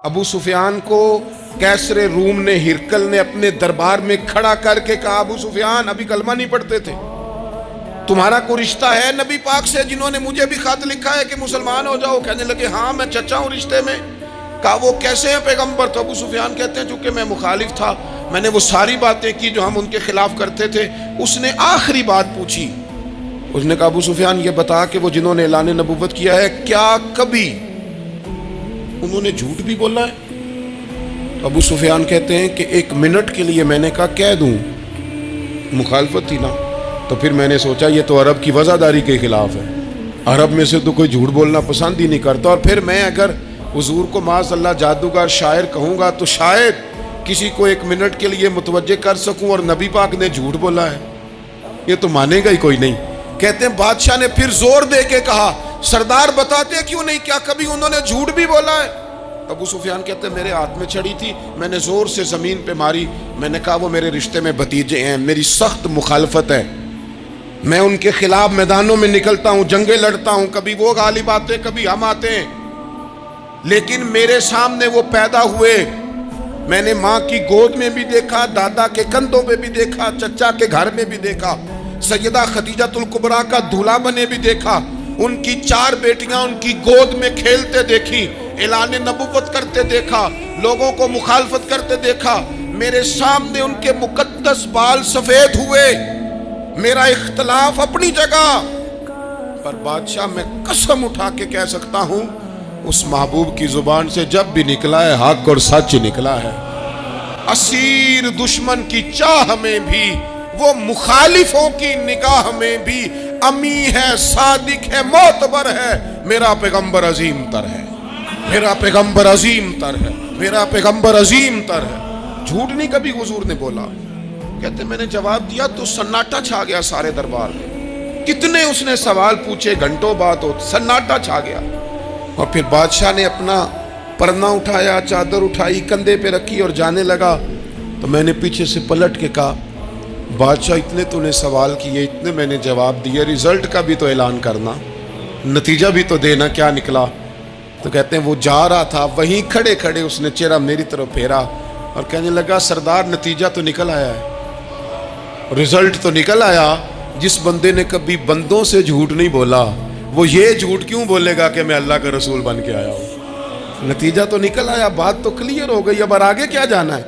ابو سفیان کو کیسر روم نے، ہرکل نے اپنے دربار میں کھڑا کر کے کہا، ابو سفیان ابھی کلمہ نہیں پڑھتے تھے، تمہارا کوئی رشتہ ہے نبی پاک سے جنہوں نے مجھے بھی خط لکھا ہے کہ مسلمان ہو جاؤ؟ کہنے لگے ہاں میں چچا ہوں رشتے میں۔ کہا وہ کیسے ہیں پیغمبر؟ تو ابو سفیان کہتے ہیں چونکہ میں مخالف تھا، میں نے وہ ساری باتیں کی جو ہم ان کے خلاف کرتے تھے۔ اس نے آخری بات پوچھی، اس نے کہا ابو سفیان یہ بتا کہ وہ جنہوں نے اعلان نبوت کیا ہے کیا کبھی انہوں نے جھوٹ بھی بولا ہے؟ تو ابو سفیان کہتے ہیں کہ 1 منٹ کے لیے میں نے کہا کہہ دوں، مخالفت تھی نا، تو پھر میں نے سوچا یہ تو عرب کی وزاداری کے خلاف ہے، عرب میں سے تو کوئی جھوٹ بولنا پسند ہی نہیں کرتا، اور پھر میں اگر حضور کو معاذ اللہ جادوگر شاعر کہوں گا تو شاید کسی کو 1 منٹ کے لیے متوجہ کر سکوں، اور نبی پاک نے جھوٹ بولا ہے، یہ تو مانے گا ہی کوئی نہیں۔ کہتے ہیں بادشاہ نے پھر زور دے کے کہا سردار بتاتے کیوں نہیں، کیا کبھی انہوں نے جھوٹ بھی بولا ہے؟ ابو سفیان کہتے ہیں میرے ہاتھ میں چھڑی تھی، میں نے زور سے زمین پہ ماری، میں نے کہا وہ میرے رشتے میں بھتیجے ہیں، میری سخت مخالفت ہے، میں ان کے خلاف میدانوں میں نکلتا ہوں، جنگیں لڑتا ہوں، کبھی وہ غالب آتے کبھی ہم آتے ہیں، لیکن میرے سامنے وہ پیدا ہوئے، میں نے ماں کی گود میں بھی دیکھا، دادا کے کندھوں پہ بھی دیکھا، چچا کے گھر میں بھی دیکھا، سیدہ خدیجۃ الکبریٰ کا دولہا بنے بھی دیکھا، ان کی 4 بیٹیاں ان کی گود میں کھیلتے دیکھی، اعلان نبوت کرتے دیکھا، لوگوں کو مخالفت کرتے دیکھا، میرے سامنے ان کے مقدس بال سفید ہوئے، میرا اختلاف اپنی جگہ، پر بادشاہ میں قسم اٹھا کے کہہ سکتا ہوں اس محبوب کی زبان سے جب بھی نکلا ہے حق اور سچ نکلا ہے۔ اسیر دشمن کی چاہ میں بھی، وہ مخالفوں کی نگاہ میں بھی امی ہے، صادق ہے، معتبر ہے، میرا پیغمبر عظیم تر ہے، میرا پیغمبر عظیم تر ہے، میرا پیغمبر عظیم تر ہے۔ جھوٹ نہیں کبھی حضور نے بولا۔ کہتے میں نے جواب دیا تو سناٹا چھا گیا سارے دربار میں، کتنے اس نے سوال پوچھے، گھنٹوں بعد سناٹا چھا گیا، اور پھر بادشاہ نے اپنا پرنا اٹھایا، چادر اٹھائی، کندھے پہ رکھی اور جانے لگا، تو میں نے پیچھے سے پلٹ کے کہا بادشاہ اتنے تو نے سوال کیے، اتنے میں نے جواب دیے، رزلٹ کا بھی تو اعلان کرنا، نتیجہ بھی تو دینا، کیا نکلا؟ تو کہتے ہیں وہ جا رہا تھا، وہیں کھڑے کھڑے اس نے چہرہ میری طرف پھیرا اور کہنے لگا سردار نتیجہ تو نکل آیا ہے، رزلٹ تو نکل آیا۔ جس بندے نے کبھی بندوں سے جھوٹ نہیں بولا وہ یہ جھوٹ کیوں بولے گا کہ میں اللہ کا رسول بن کے آیا ہوں؟ نتیجہ تو نکل آیا، بات تو کلیئر ہو گئی، اب آگے کیا جانا ہے؟